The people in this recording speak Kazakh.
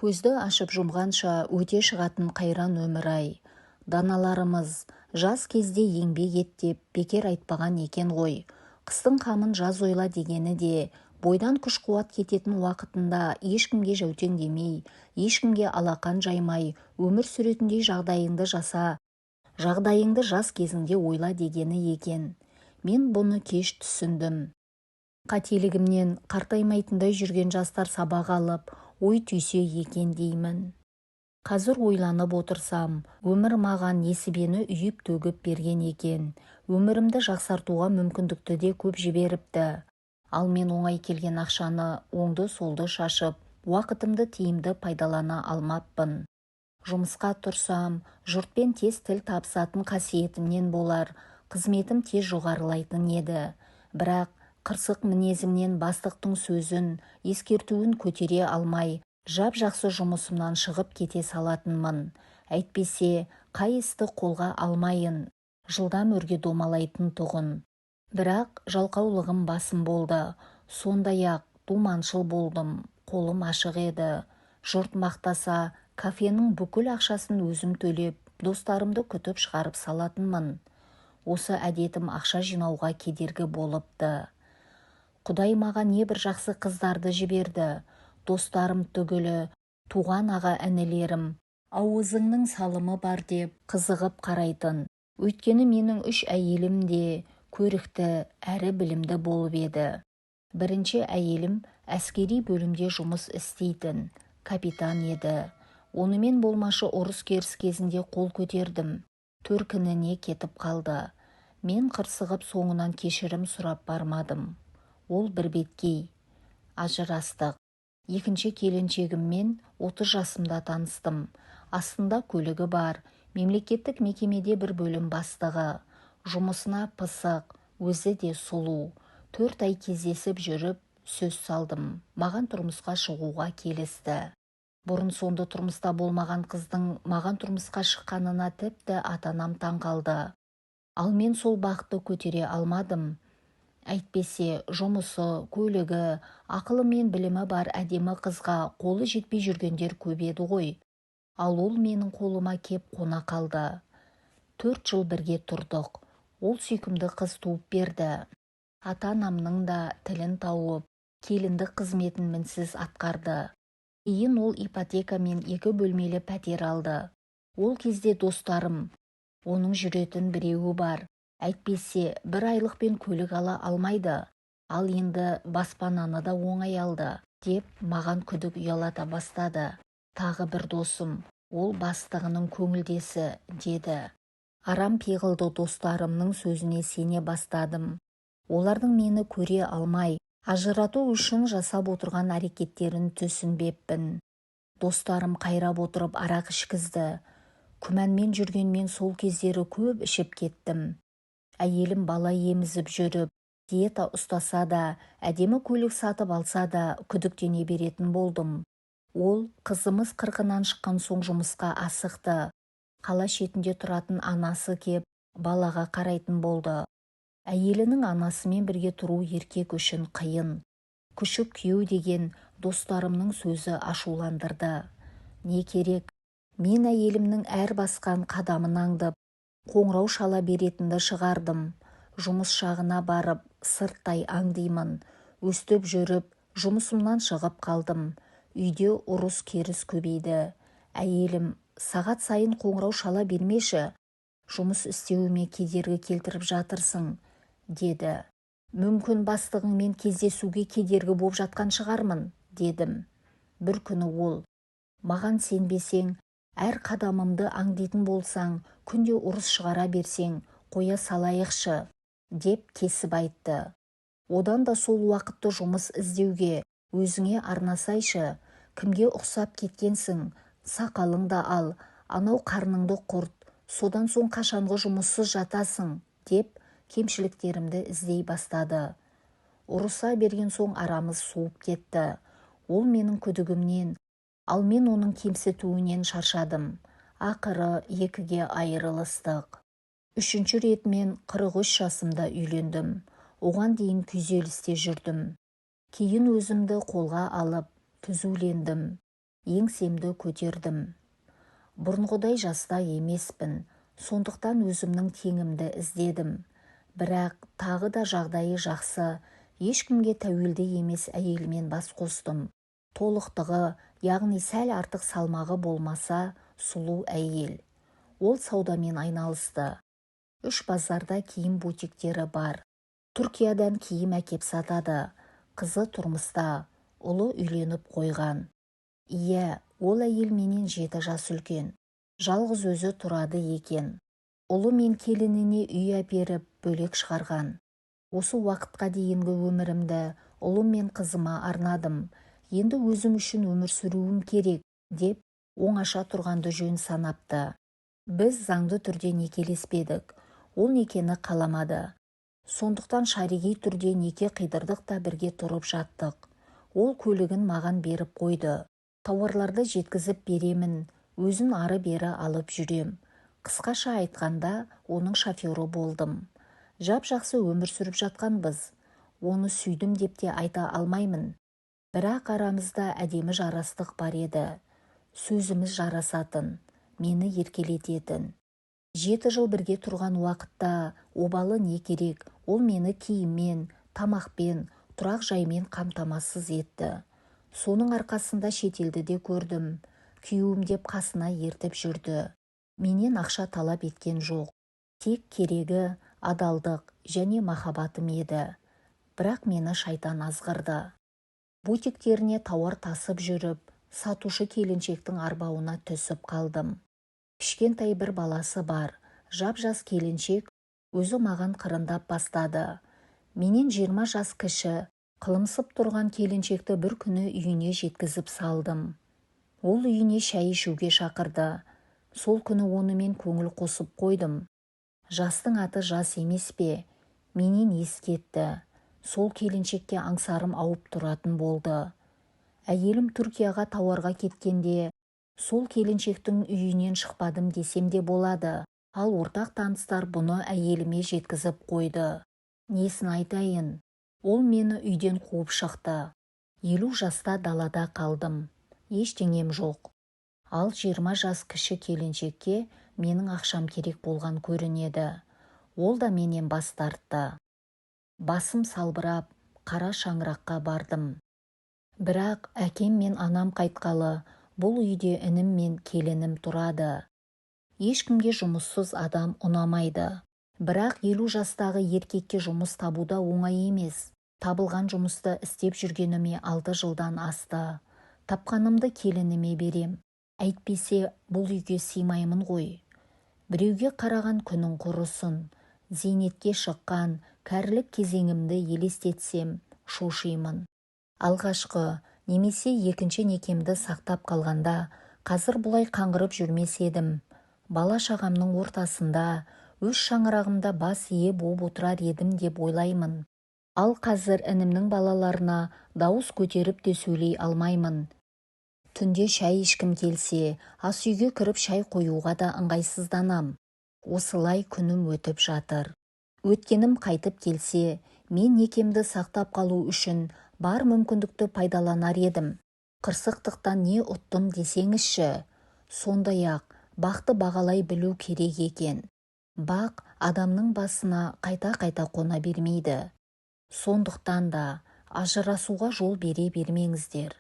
Көзді ашып жұмғанша өте шығатын қайран өмір-ай. Даналарымыз жас кезде еңбек ет деп бекер айтпаған екен ғой. Қыстың қамын жаз ойла дегені де, бойдан күш-қуат кететін уақытында ешкімге жәутең демей, ешкімге алақан жаймай, өмір сүретіндей жағдайыңды жаса, жағдайыңды жас кезіңде ойла дегені екен. Мен бұны кеш түсіндім. Қателігімнен қартаймайтындай жүрген жастар сабақ алып, ой түйсе екен деймін. Қазір ойланып отырсам, өмір маған несібені үйіп төгіп берген екен. Өмірімді жақсартуға мүмкіндікті де көп жіберіпті. Ал мен оңай келген ақшаны оңды-солды шашып, уақытымды тиімді пайдалана алмаппын. Жұмысқа тұрсам, жұртпен тез тіл табысатын қасиетімнен болар, қызметім тез жоғарылайтын еді. Бірақ қырсық мінезімнен бастықтың сөзін, ескертуін көтере алмай, жап-жақсы жұмысымнан шығып кете салатынмын. Әйтпесе, қай істі қолға алмайын, жылдам өрге домалайтын тұғын. Бірақ жалқаулығым басым болды. Сондай-ақ думаншыл болдым, қолым ашық еді. Жұрт мақтаса, кафенің бүкіл ақшасын өзім төлеп, достарымды күтіп шығарып салатынмын. Осы әдетім ақша жинауға кедергі болыпты. Құдай маған небір жақсы қыздарды жіберді. Достарым түгілі, туған аға інілерім, ауызыңның салымы бар деп қызығып қарайтын. Өйткені менің 3 әйелім де көрікті әрі білімді болып еді. Бірінші әйелім әскери бөлімде жұмыс істейтін, капитан еді. Онымен болмашы ұрыс-керіс кезінде қол көтердім. Төркініне кетіп қалды. Мен қырсығып соңынан кешірім сұрап бармадым. Ол бірбеткей. Ажырастық. Екінші келіншегіммен 30 жасымда таныстым. Астында көлігі бар, мемлекеттік мекемеде бір бөлім бастығы. Жұмысына пысық, өзі де сұлу. 4 ай кездесіп жүріп, сөз салдым. Маған тұрмысқа шығуға келісті. Бұрын сонды тұрмыста болмаған қыздың маған тұрмысқа шыққанына тіпті ата-анам таңқалды. Ал мен сол бақты көтере алмадым. Әйтпесе, жұмысы, көлігі, ақылы мен білімі бар әдемі қызға қолы жетпей жүргендер көп еді ғой. Ал ол менің қолыма кеп қона қалды. 4 жыл бірге тұрдық. Ол сүйкімді қыз туып берді. Ата-анамның да тілін тауып, келіндік қызметін мінсіз атқарды. Кейін ол ипотекамен 2 бөлмелі пәтер алды. Ол кезде достарым, оның жүретін біреуі бар. Әйтпесе, 1 айлықпен көлік ала алмайды. Ал енді баспананы да оңай алды, деп маған күдік ұялата бастады. Тағы бір досым, ол бастығының көңілдесі, деді. Арам пиғылды достарымның сөзіне сене бастадым. Олардың мені көре алмай, ажырату үшін жасап отырған әрекеттерін түсінбеппін. Достарым қайрап отырып арақ ішкізді. Күмәнмен жүргенмен сол кездері көп ішіп кеттім. Әйелім бала емізіп жүріп, диета ұстаса да, әдемі көлік сатып алса да күдіктене беретін болдым. Ол қызымыз 40-нан шыққан соң жұмысқа асықты. Қала шетінде тұратын анасы кеп, балаға қарайтын болды. Әйелінің анасымен бірге тұру еркек үшін қиын. Күшік күйеу деген достарымның сөзі ашуландырды. Не керек? Мен әйелімнің әр басқан қадамын аңдып, қоңырау шала беретінді шығардым. Жұмыс шағына барып, сырттай аңдимын. Өстіп жүріп, жұмысымнан шығып қалдым. Үйде ұрыс керіс көбейді. Әйелім, сағат сайын қоңырау шала бермеші. Жұмыс істеуіме кедергі келтіріп жатырсың, деді. Мүмкін бастығыңмен кездесуге кедергі боп жатқан шығармын, дедім. Бір күні ол, маған сенбесең, әр қадамымды аңдитын болсаң, күнде ұрыс шығара берсең, қоя салайықшы, деп кесіп айтты. Одан да сол уақытты жұмыс іздеуге, өзіңе арнасайшы, кімге ұқсап кеткенсің, сақалыңды ал, анау қарныңды құрт, содан соң қашанғы жұмыссыз жатасың, деп кемшіліктерімді іздей бастады. Ұрыса берген соң арамыз суып кетті. Ол менің күдігімнен, ал мен оның кемсітуінен шаршадым. Ақыры 2-ге айырылыстық. 3-ші рет мен 43 жасымда үйлендім. Оған дейін күйзелісте жүрдім. Кейін өзімді қолға алып, түзулендім. еңсемді көтердім. Бұрынғыдай жаста емеспін, сондықтан өзімнің теңімді іздедім. Бірақ тағы да жағдайы жақсы, ешкімге тәуелді емес әйелмен бас қостым. Толықтығы, яғни сәл артық салмағы болмаса, сұлу әйел. Ол саудамен айналысты. 3 базарда киім бутиктері бар. Түркиядан киім әкеп сатады. Қызы тұрмыста, ұлы үйленіп қойған. Иә, ол әйел менен 7 жас үлкен. Жалғыз өзі тұрады екен. Ұлы мен келініне үй әперіп, бөлек шығарған. Осы уақытқа дейінгі өмірімді ұлым мен қызыма арнадым. Енді өзім үшін өмір сүруім керек, деп оңаша тұрғанды жөн санапты. Біз заңды түрде некелеспедік. Ол некені қаламады. Сондықтан шариғи түрде неке қидырдық та бірге тұрып жаттық. Ол көлігін маған беріп қойды. Тауарларды жеткізіп беремін, өзін ары-бері алып жүрем. Қысқаша айтқанда, оның шофері болдым. Жап-жақсы өмір сүріп жатқанбыз. Оны сүйдім деп те айта алмаймын. Бірақ арамызда әдемі жарастық бар еді. Сөзіміз жарасатын, мені еркелететін. 7 жыл бірге тұрған уақытта обалы не керек, ол мені киіммен, тамақпен, тұрақ жаймен қамтамасыз етті. Соның арқасында шетелді де көрдім. Күйеуім деп қасына ертіп жүрді. Менен ақша талап еткен жоқ. Тек керегі, адалдық және махаббатым еді. Бірақ мені шайтан азғырды. Бутиктеріне тауар тасып жүріп, сатушы келіншектің арбауына түсіп қалдым. Кішкентай бір баласы бар. Жап-жас келіншек өзі маған қырындап бастады. Менен 20 жас кіші, қылымсып тұрған келіншекті бір күні үйіне жеткізіп салдым. Ол үйіне шай ішуге шақырды. Сол күні онымен көңіл қосып қойдым. Жастың аты жас емес пе? Менен ескетті. Сол келіншекке аңсарым ауып тұратын болды. Әйелім Түркияға тауарға кеткенде, сол келіншектің үйінен шықпадым десем де болады. Ал ортақ таныстар бұны әйеліме жеткізіп қойды. Несін айтайын? Ол мені үйден қуып шықты. 50 жаста далада қалдым. Ештеңем жоқ. Ал 20 жас кіші келіншекке менің ақшам керек болған көрінеді. Ол да менен бас тартты. Басым салбырап, қара шаңыраққа бардым. Бірақ әкем мен анам қайтқалы, бұл үйде інім мен келінім тұрады. Ешкімге жұмыссыз адам ұнамайды. Бірақ 50 жастағы еркекке жұмыс табуда оңай емес. Табылған жұмысты істеп жүргеніме 6 жылдан асты. Тапқанымды келініме берем. Әйтпесе бұл үйге сыймаймын ғой. Біреуге қараған күнің құрысын. Зейнетке шыққан кәрілік кезеңімді елестетсем, шошимын. Алғашқы немесе екінші некемді сақтап қалғанда, қазір бұлай қаңғырып жүрмес едім. Бала шағамның ортасында, өз шаңырағымда бас ие болып отырар едім деп ойлаймын. Ал қазір інімнің балаларына дауыс көтеріп те сөйлей алмаймын. Түнде шай ішкім келсе, ас үйге кіріп шай қоюға да ыңғайсызданам. Осылай күнім өтіп жатыр. Өткенім қайтып келсе, мен некемді сақтап қалу үшін бар мүмкіндікті пайдаланар едім. Қырсықтықтан не ұттым десеңізші. Сондай-ақ бақты бағалай білу керек екен. Бақ адамның басына қайта-қайта қона бермейді. Сондықтан да ажырасуға жол бере бермеңіздер.